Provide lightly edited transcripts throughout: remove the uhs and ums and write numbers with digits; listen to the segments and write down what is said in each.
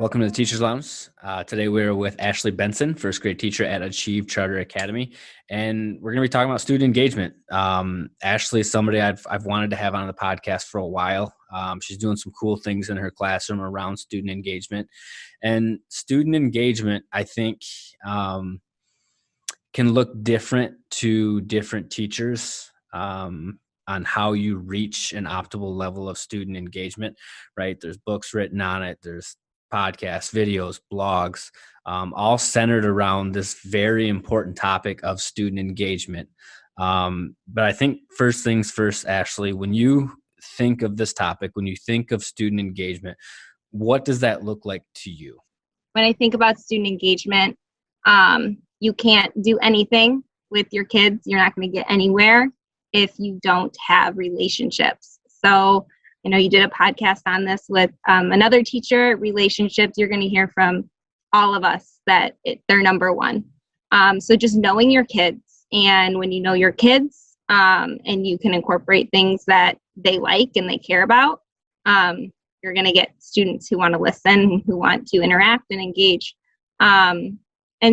Welcome to the Teacher's Lounge. Today we're with Ashley Benson, first grade teacher at Achieve Charter Academy, and we're going to be talking about student engagement. Ashley is somebody I've wanted to have on the podcast for a while. She's doing some cool things in her classroom around student engagement, and student engagement, I think, can look different to different teachers. On how you reach an optimal level of student engagement, right? There's books written on it. There's podcasts, videos, blogs, all centered around this very important topic of student engagement. But I think first things first, Ashley, when you think of this topic, when you think of student engagement, what does that look like to you? When I think about student engagement, you can't do anything with your kids. You're not going to get anywhere if you don't have relationships. So, you did a podcast on this with another teacher. Relationships, you're going to hear from all of us that they're number one. So just knowing your kids, and when you know your kids and you can incorporate things that they like and they care about, you're going to get students who want to listen, who want to interact and engage. And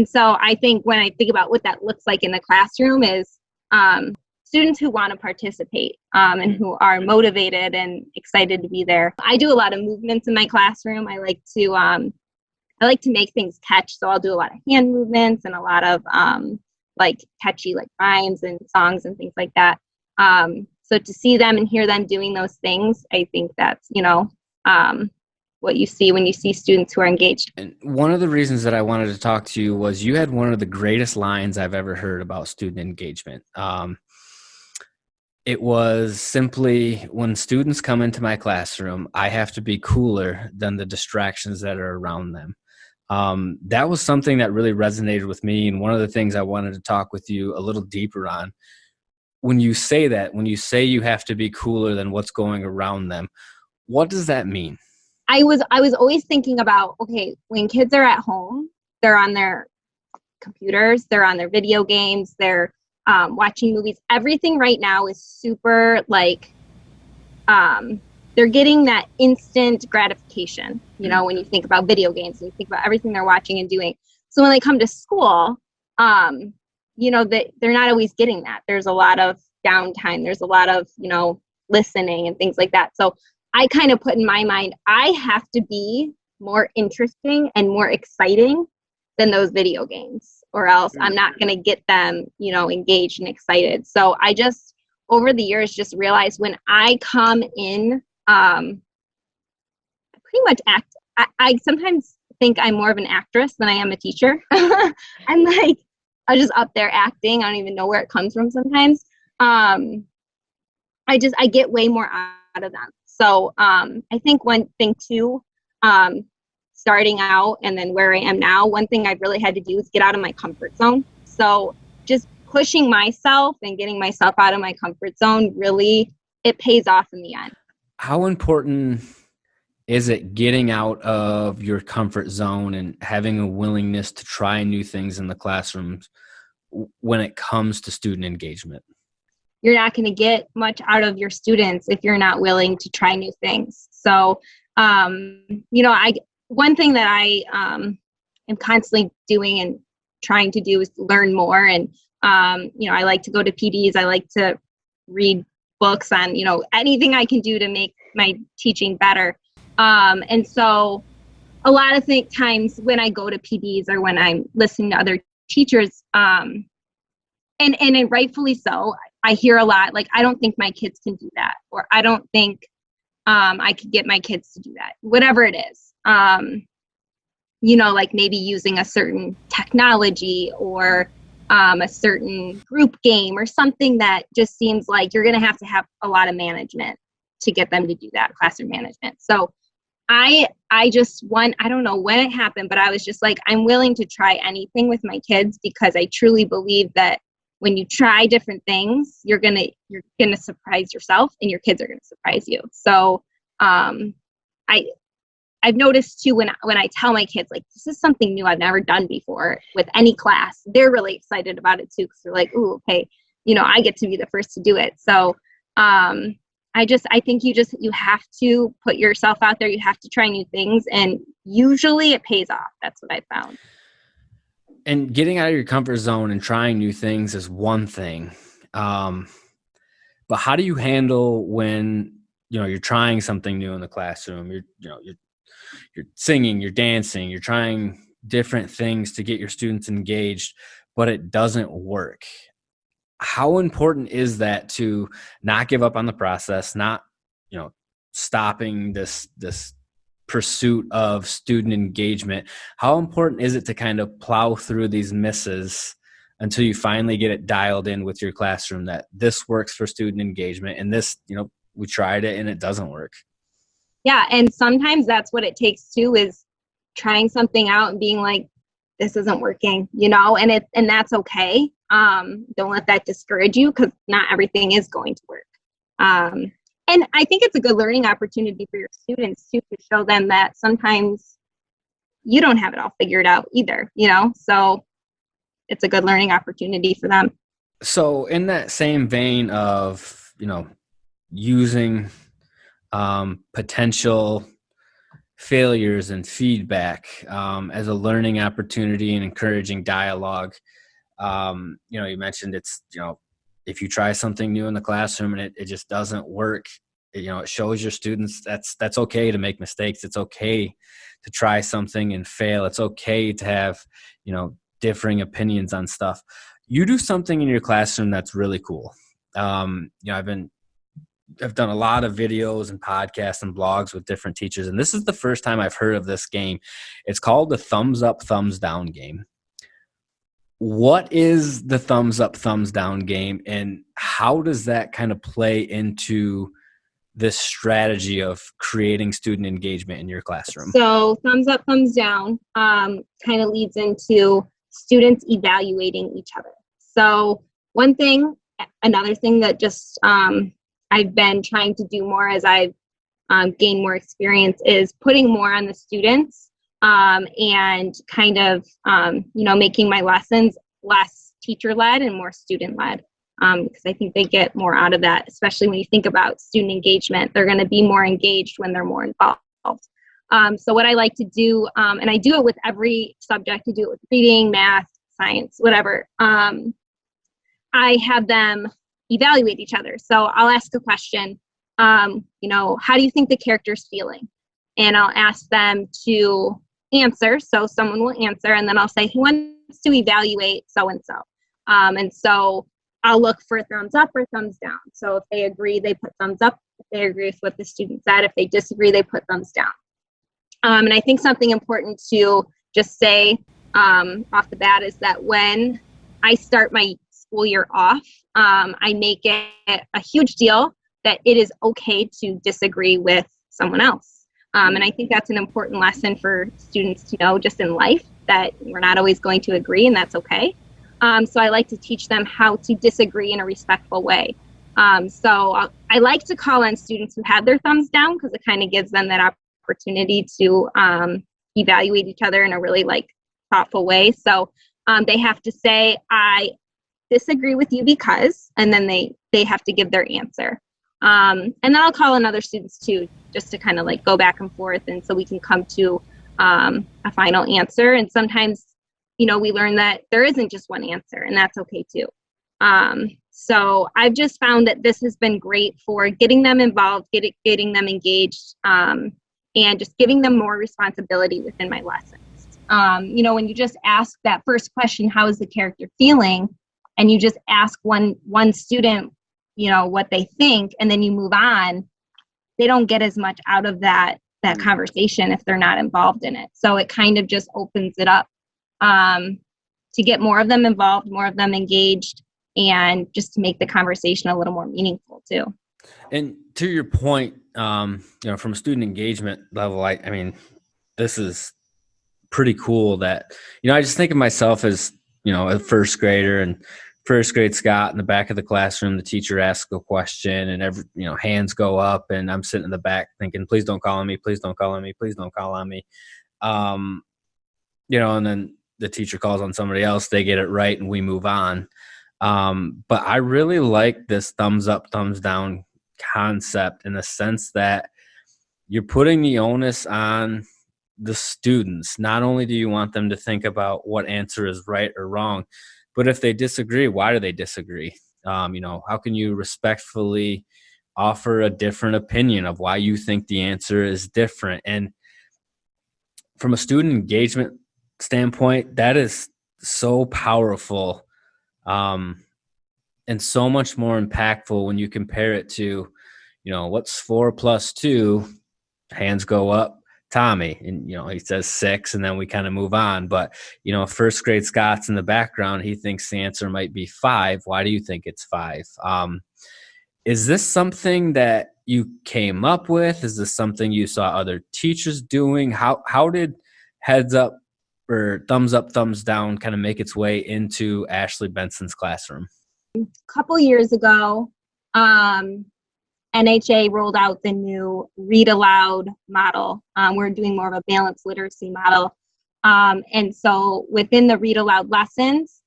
so I think when I think about what that looks like in the classroom is students who want to participate and who are motivated and excited to be there. I do a lot of movements in my classroom. I like to make things catch. So I'll do a lot of hand movements and a lot of catchy rhymes and songs and things like that. So to see them and hear them doing those things, I think that's, what you see when you see students who are engaged. And one of the reasons that I wanted to talk to you was you had one of the greatest lines I've ever heard about student engagement. It was simply, when students come into my classroom, I have to be cooler than the distractions that are around them. That was something that really resonated with me. And one of the things I wanted to talk with you a little deeper on, when you say you have to be cooler than what's going around them, what does that mean? I was always thinking about, okay, when kids are at home, they're on their computers, they're on their video games, they're watching movies. Everything right now is super they're getting that instant gratification, when you think about video games and you think about everything they're watching and doing. So when they come to school, they're not always getting that. There's a lot of downtime. There's a lot of, listening and things like that. So I kind of put in my mind, I have to be more interesting and more exciting than those video games, or else I'm not going to get them, engaged and excited. So I just, over the years, just realized when I come in, I pretty much act. I sometimes think I'm more of an actress than I am a teacher. I'm just up there acting. I don't even know where it comes from sometimes. I get way more out of them. So I think one thing too, starting out and then where I am now, one thing I've really had to do is get out of my comfort zone. So just pushing myself and getting myself out of my comfort zone, really, it pays off in the end. How important is it getting out of your comfort zone and having a willingness to try new things in the classrooms when it comes to student engagement? You're not going to get much out of your students if you're not willing to try new things. So, one thing that I am constantly doing and trying to do is learn more. And, I like to go to PDs. I like to read books on, anything I can do to make my teaching better. And so a lot of times when I go to PDs or when I'm listening to other teachers, and rightfully so, I hear a lot, I don't think my kids can do that, or I don't think I could get my kids to do that, whatever it is. Maybe using a certain technology or a certain group game or something that just seems like you're going to have a lot of management to get them to do that, classroom management. So I don't know when it happened, but I was just I'm willing to try anything with my kids, because I truly believe that when you try different things, you're gonna surprise yourself, and your kids are gonna surprise you. So I've noticed too, when I tell my kids, this is something new I've never done before with any class, they're really excited about it too, because they're ooh, okay, I get to be the first to do it. So I I think you have to put yourself out there. You have to try new things, and usually it pays off. That's what I found. And getting out of your comfort zone and trying new things is one thing. But how do you handle when, you're trying something new in the classroom? You're singing, you're dancing, you're trying different things to get your students engaged, but it doesn't work. How important is that to not give up on the process, not, stopping this pursuit of student engagement? How important is it to kind of plow through these misses until you finally get it dialed in with your classroom that this works for student engagement, and this, we tried it and it doesn't work? Yeah, and sometimes that's what it takes too, is trying something out and being like, this isn't working, and that's okay. Don't let that discourage you, because not everything is going to work. And I think it's a good learning opportunity for your students too, to show them that sometimes you don't have it all figured out either, so it's a good learning opportunity for them. So in that same vein of, using potential failures and feedback as a learning opportunity and encouraging dialogue, you mentioned it's, if you try something new in the classroom and it just doesn't work, it shows your students that's okay to make mistakes. It's okay to try something and fail. It's okay to have, differing opinions on stuff. You do something in your classroom that's really cool. I've done a lot of videos and podcasts and blogs with different teachers, and this is the first time I've heard of this game. It's called the thumbs up, thumbs down game. What is the thumbs up, thumbs down game, and how does that kind of play into this strategy of creating student engagement in your classroom? So thumbs up, thumbs down kind of leads into students evaluating each other. So another thing that just I've been trying to do more as I've gained more experience is putting more on the students and kind of, making my lessons less teacher-led and more student-led, because I think they get more out of that, especially when you think about student engagement. They're going to be more engaged when they're more involved. So what I like to do, and I do it with every subject, I do it with reading, math, science, whatever, I have them evaluate each other. So I'll ask a question, how do you think the character's feeling? And I'll ask them to answer. So someone will answer, and then I'll say, who wants to evaluate so-and-so? And so I'll look for thumbs up or thumbs down. So if they agree, they put thumbs up. If they agree with what the student said, if they disagree, they put thumbs down. And I think something important to just say off the bat is that when I start my school year off, I make it a huge deal that it is okay to disagree with someone else. And I think that's an important lesson for students to know just in life, that we're not always going to agree, and that's okay. So I like to teach them how to disagree in a respectful way. So I like to call on students who have their thumbs down, because it kind of gives them that opportunity to evaluate each other in a really thoughtful way. So they have to say, I disagree with you because, and then they have to give their answer. And then I'll call on other students too, just to kind of go back and forth, and so we can come to a final answer. And sometimes, we learn that there isn't just one answer, and that's okay too. So I've just found that this has been great for getting them involved, getting them engaged, and just giving them more responsibility within my lessons. When you just ask that first question, how is the character feeling? And you just ask one student, what they think, and then you move on, they don't get as much out of that conversation if they're not involved in it. So it kind of just opens it up to get more of them involved, more of them engaged, and just to make the conversation a little more meaningful too. And to your point, from a student engagement level, I mean, this is pretty cool that, I just think of myself as, a first grader, and first grade Scott in the back of the classroom, the teacher asks a question, and hands go up, and I'm sitting in the back thinking, please don't call on me, please don't call on me, please don't call on me. And then the teacher calls on somebody else, they get it right, and we move on. But I really like this thumbs up, thumbs down concept in the sense that you're putting the onus on the students. Not only do you want them to think about what answer is right or wrong, but if they disagree, why do they disagree? How can you respectfully offer a different opinion of why you think the answer is different? And from a student engagement standpoint, that is so powerful, and so much more impactful when you compare it to, what's 4 + 2? Hands go up, Tommy. And, he says 6, and then we kind of move on. But, first grade Scott's in the background. He thinks the answer might be 5. Why do you think it's 5? Is this something that you came up with? Is this something you saw other teachers doing? How did heads up or thumbs up, thumbs down kind of make its way into Ashley Benson's classroom? A couple years ago, NHA rolled out the new read aloud model. We're doing more of a balanced literacy model. And so within the read aloud lessons,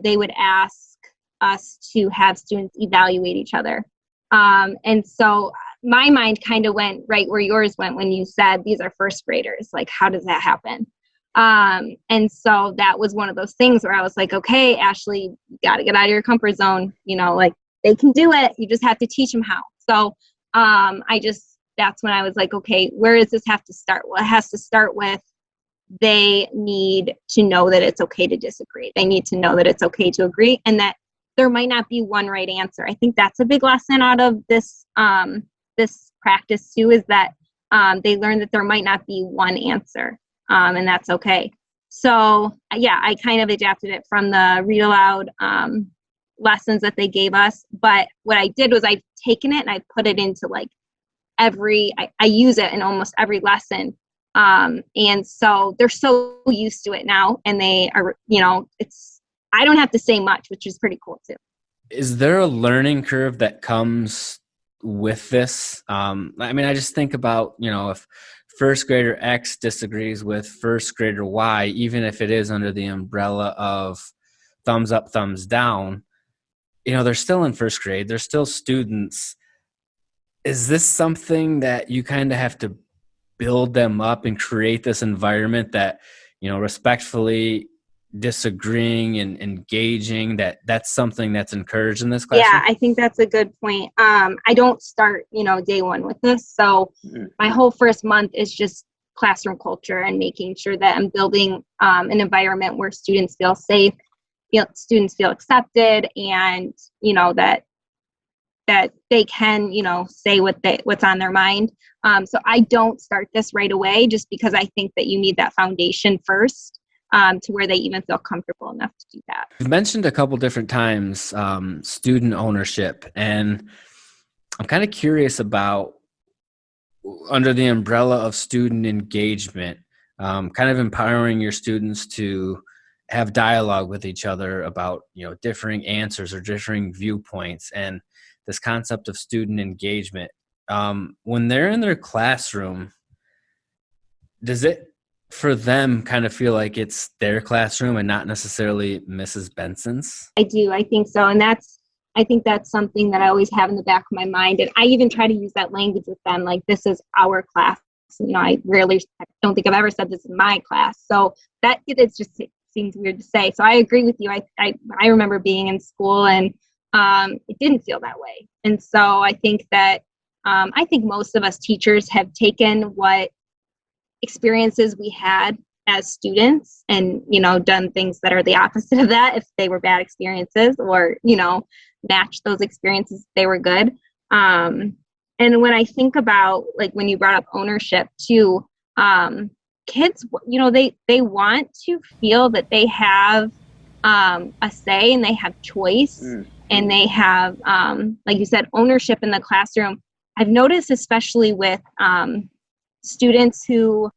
they would ask us to have students evaluate each other. And so my mind kind of went right where yours went when you said these are first graders. Like, how does that happen? And so that was one of those things where I was like, okay, Ashley, you got to get out of your comfort zone. Like, they can do it. You just have to teach them how. So that's when I was like, okay, where does this have to start? Well, it has to start with they need to know that it's okay to disagree. They need to know that it's okay to agree, and that there might not be one right answer. I think that's a big lesson out of this this practice too, is that they learn that there might not be one answer, and that's okay. So yeah, I kind of adapted it from the read aloud lessons that they gave us. But what I did was I've taken it and I put it into like I use it in almost every lesson. And so they're so used to it now, and they are, I don't have to say much, which is pretty cool too. Is there a learning curve that comes with this? I just think about, if first grader X disagrees with first grader Y, even if it is under the umbrella of thumbs up, thumbs down, they're still in first grade. They're still students. Is this something that you kind of have to build them up and create this environment that, respectfully disagreeing and engaging, that's something that's encouraged in this classroom? Yeah, I think that's a good point. I don't start, day one with this. So my whole first month is just classroom culture and making sure that I'm building an environment where students feel safe, students feel accepted, and, that they can, say what's on their mind. So I don't start this right away, just because I think that you need that foundation first, to where they even feel comfortable enough to do that. You've mentioned a couple different times student ownership, and I'm kind of curious about, under the umbrella of student engagement, kind of empowering your students to have dialogue with each other about, differing answers or differing viewpoints, and this concept of student engagement. When they're in their classroom, does it for them kind of feel like it's their classroom and not necessarily Mrs. Benson's? I do. I think so. And I think that's something that I always have in the back of my mind. And I even try to use that language with them. Like, this is our class. I don't think I've ever said this in my class. So that it seems weird to say. So I agree with you. I remember being in school, and it didn't feel that way. And so I think that I think most of us teachers have taken what experiences we had as students and, done things that are the opposite of that if they were bad experiences, or, match those experiences if they were good. And when I think about, like, when you brought up ownership too, kids, they want to feel that they have a say and they have choice, and they have, like you said, ownership in the classroom. I've noticed, especially with students whose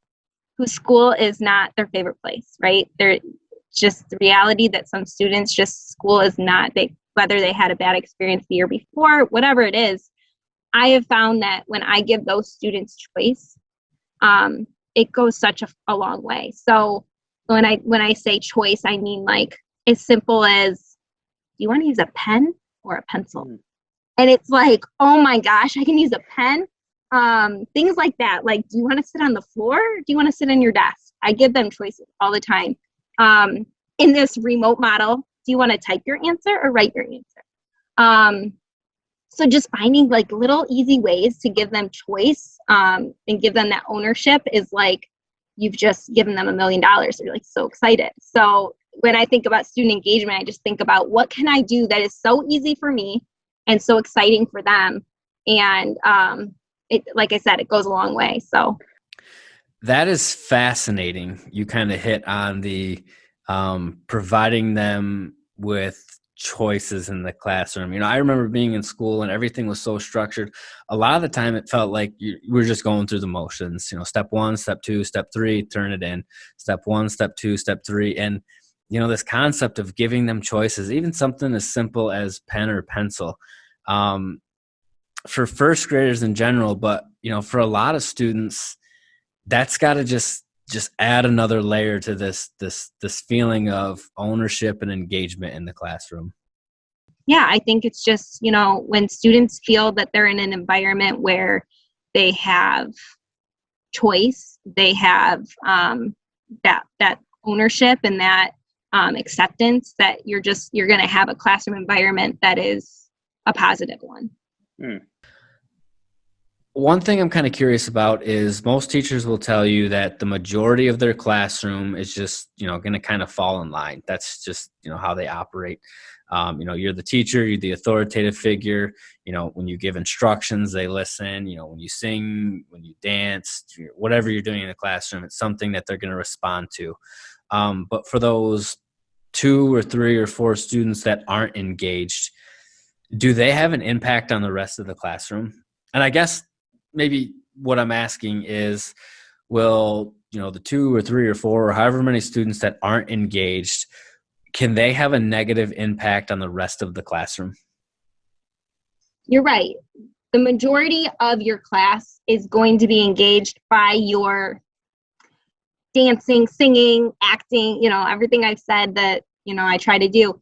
school is not their favorite place, right? They're just the reality that some students school is not, whether they had a bad experience the year before, whatever it is. I have found that when I give those students choice, it goes such a long way. So when I say choice, I mean, like, as simple as, do you want to use a pen or a pencil? And it's like, oh my gosh, I can use a pen. Things like that. Like, do you want to sit on the floor? Do you want to sit in your desk? I give them choices all the time. In this remote model, do you want to type your answer or write your answer? So just finding like little easy ways to give them choice and give them that ownership is like, you've just given them $1 million. They're like so excited. So when I think about student engagement, I just think about what can I do that is so easy for me and so exciting for them. And it, like I said, it goes a long way. So that is fascinating. You kind of hit on the providing them with choices in the classroom. I remember being in school and everything was so structured. A lot of the time it felt like we were just going through the motions, step 1, step 2, step 3, turn it in, step 1, step 2, step 3. And, this concept of giving them choices, even something as simple as pen or pencil, for first graders in general, but, for a lot of students, that's got to just add another layer to this feeling of ownership and engagement in the classroom. Yeah, I think it's just, when students feel that they're in an environment where they have choice, they have that ownership and that acceptance, that you're going to have a classroom environment that is a positive one. One thing I'm kind of curious about is most teachers will tell you that the majority of their classroom is just, going to kind of fall in line. That's just, how they operate. You're the teacher, you're the authoritative figure. When you give instructions, they listen. When you sing, when you dance, whatever you're doing in the classroom, it's something that they're going to respond to. But for those 2 or 3 or 4 students that aren't engaged, do they have an impact on the rest of the classroom? And I guess maybe what I'm asking is, will, the 2 or 3 or 4 or however many students that aren't engaged, can they have a negative impact on the rest of the classroom? You're right. The majority of your class is going to be engaged by your dancing, singing, acting, everything I've said that, I try to do.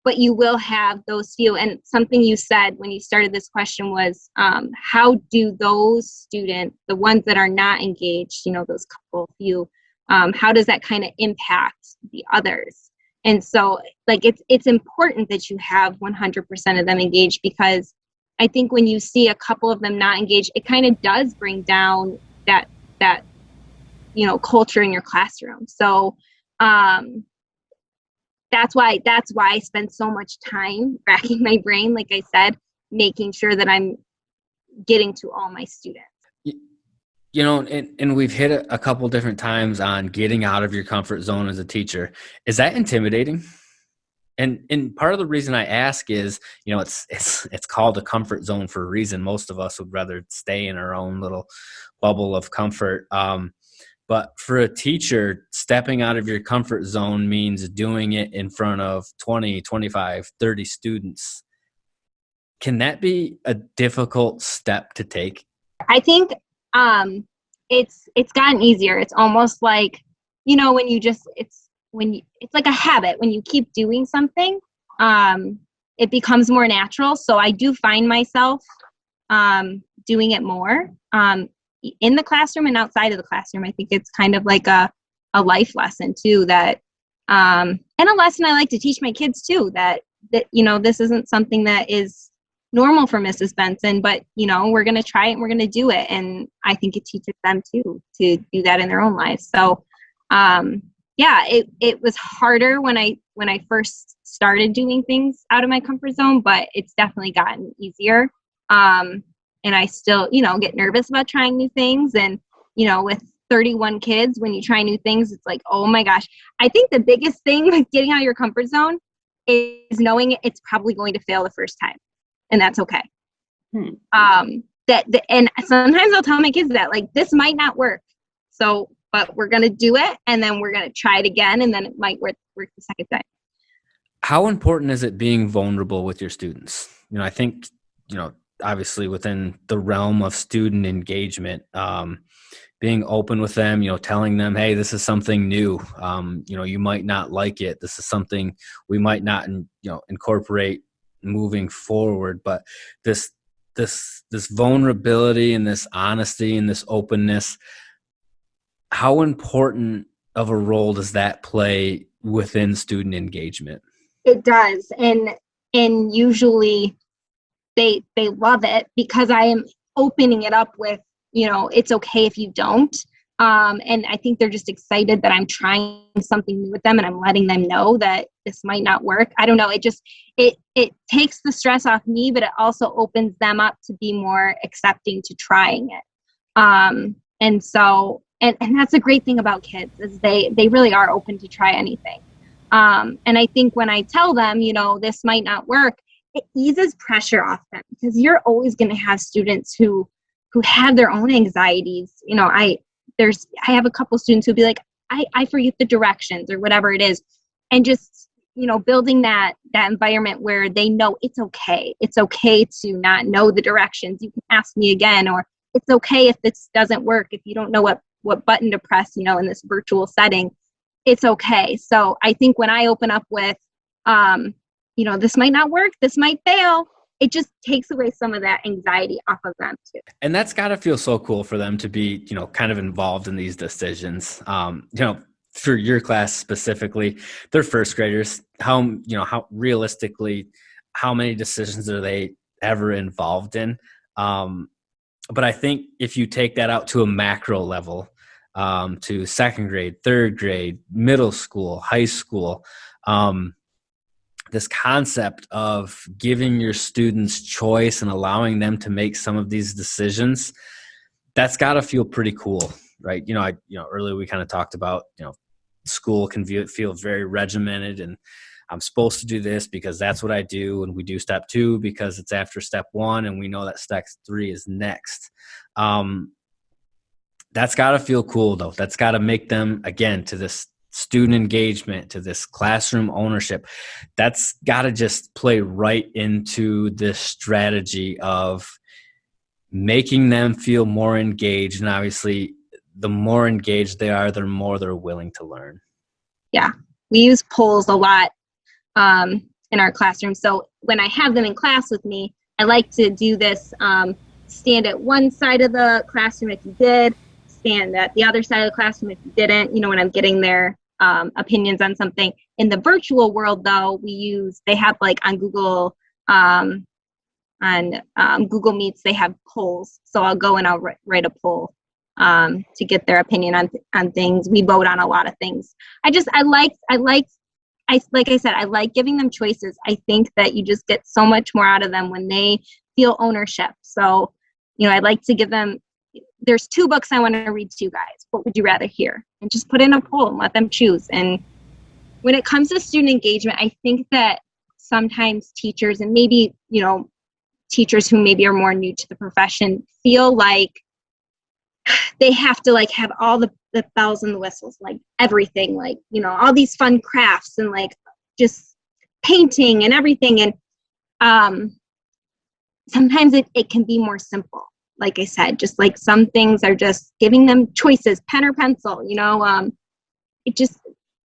But you will have those few. And something you said when you started this question was, how do those students, the ones that are not engaged, those couple few, how does that kind of impact the others? And so like, it's important that you have 100% of them engaged, because I think when you see a couple of them not engaged, it kind of does bring down that, culture in your classroom. So, that's why I spend so much time racking my brain, like I said, making sure that I'm getting to all my students. And we've hit a couple different times on getting out of your comfort zone as a teacher. Is that intimidating? And part of the reason I ask is, it's called a comfort zone for a reason. Most of us would rather stay in our own little bubble of comfort. But for a teacher, stepping out of your comfort zone means doing it in front of 20, 25, 30 students. Can that be a difficult step to take? I think it's gotten easier. It's almost like, when you just, it's like a habit. When you keep doing something, it becomes more natural. So I do find myself doing it more. In the classroom and outside of the classroom. I think it's kind of like a life lesson too, that and a lesson I like to teach my kids too, that this isn't something that is normal for Mrs. Benson, but we're going to try it and we're going to do it. And I think it teaches them too to do that in their own lives. So it was harder when I first started doing things out of my comfort zone, but it's definitely gotten easier. And I still, get nervous about trying new things. And, with 31 kids, when you try new things, it's like, oh my gosh. I think the biggest thing with getting out of your comfort zone is knowing it's probably going to fail the first time. And that's okay. And sometimes I'll tell my kids that, like, this might not work. So, but we're going to do it. And then we're going to try it again. And then it might work the second time. How important is it being vulnerable with your students? I think, obviously within the realm of student engagement, being open with them, telling them, hey, this is something new. You might not like it. This is something we might not, incorporate moving forward. But this vulnerability and this honesty and this openness, how important of a role does that play within student engagement? It does. And usually they love it because I am opening it up with, it's okay if you don't. And I think they're just excited that I'm trying something new with them and I'm letting them know that this might not work. I don't know. It takes the stress off me, but it also opens them up to be more accepting to trying it. And so, and that's a great thing about kids is they really are open to try anything. And I think when I tell them, this might not work, it eases pressure off them because you're always going to have students who have their own anxieties. I have a couple students who'll be like, I forget the directions or whatever it is. And just, building that environment where they know it's okay. It's okay to not know the directions. You can ask me again, or it's okay if this doesn't work. If you don't know what button to press, in this virtual setting, it's okay. So I think when I open up with, this might not work, this might fail, it just takes away some of that anxiety off of them too. And that's got to feel so cool for them to be, kind of involved in these decisions. For your class specifically, they're first graders. How realistically, how many decisions are they ever involved in? But I think if you take that out to a macro level, to second grade, third grade, middle school, high school, this concept of giving your students choice and allowing them to make some of these decisions, that's got to feel pretty cool, right? Earlier we kind of talked about, school can feel very regimented and I'm supposed to do this because that's what I do. And we do step 2 because it's after step 1 and we know that step 3 is next. That's got to feel cool though. That's got to make them, again, to this student engagement, to this classroom ownership, that's got to just play right into this strategy of making them feel more engaged. And obviously, the more engaged they are, the more they're willing to learn. Yeah, we use polls a lot in our classroom. So when I have them in class with me, I like to do this, stand at one side of the classroom if you did, stand at the other side of the classroom if you didn't, when I'm getting their opinions on something. In the virtual world, though, they have like on Google, Google Meets, they have polls. So I'll go and I'll write a poll to get their opinion on things. We vote on a lot of things. Like I said, I like giving them choices. I think that you just get so much more out of them when they feel ownership. So, I'd like to give them, there's 2 books I want to read to you guys. What would you rather hear? And just put in a poll and let them choose. And when it comes to student engagement, I think that sometimes teachers and maybe, teachers who maybe are more new to the profession feel like they have to like have all the bells and the whistles, like everything, like, all these fun crafts and like just painting and everything. And sometimes it can be more simple. Like I said, just like some things are just giving them choices, pen or pencil,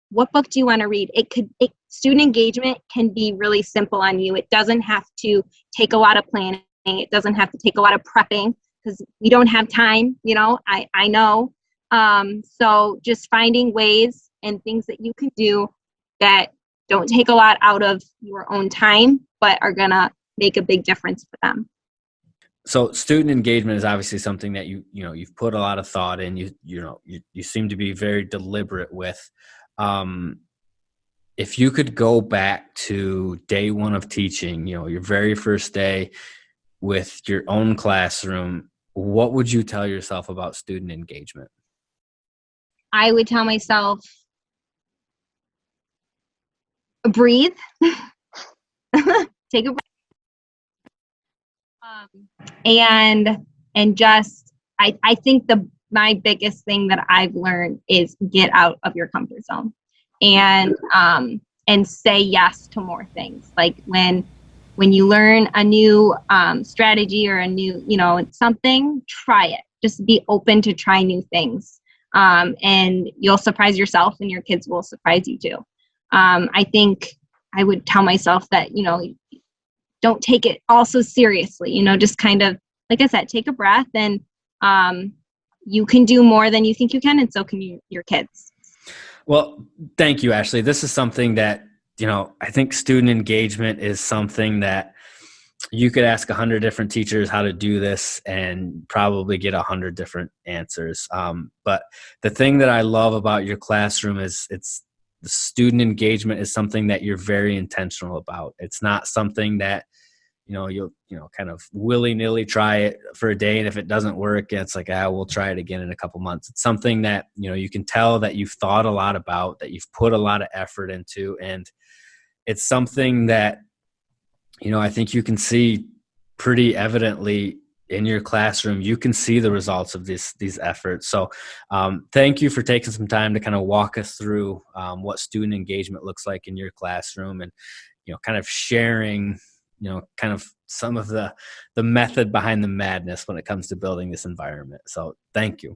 what book do you want to read? Student engagement can be really simple on you. It doesn't have to take a lot of planning. It doesn't have to take a lot of prepping because we don't have time, I know. So just finding ways and things that you can do that don't take a lot out of your own time, but are going to make a big difference for them. So student engagement is obviously something that you've put a lot of thought in. You seem to be very deliberate with. If you could go back to day 1 of teaching, your very first day with your own classroom, what would you tell yourself about student engagement? I would tell myself, breathe, take a breath. And just, I think my biggest thing that I've learned is get out of your comfort zone and say yes to more things. Like when you learn a new strategy or a new, something, try it. Just be open to try new things. And you'll surprise yourself and your kids will surprise you too. I think I would tell myself that, don't take it all so seriously, just kind of, like I said, take a breath, and you can do more than you think you can, and so can your kids. Well, thank you, Ashley. This is something that, I think student engagement is something that you could ask 100 different teachers how to do this and probably get 100 different answers. But the thing that I love about your classroom is the student engagement is something that you're very intentional about. It's not something that, you'll, kind of willy-nilly try it for a day. And if it doesn't work, it's like, we'll try it again in a couple months. It's something that, you can tell that you've thought a lot about, that you've put a lot of effort into. And it's something that, I think you can see pretty evidently in your classroom. You can see the results of these efforts. So thank you for taking some time to kind of walk us through what student engagement looks like in your classroom, and, kind of sharing, kind of some of the method behind the madness when it comes to building this environment. So thank you.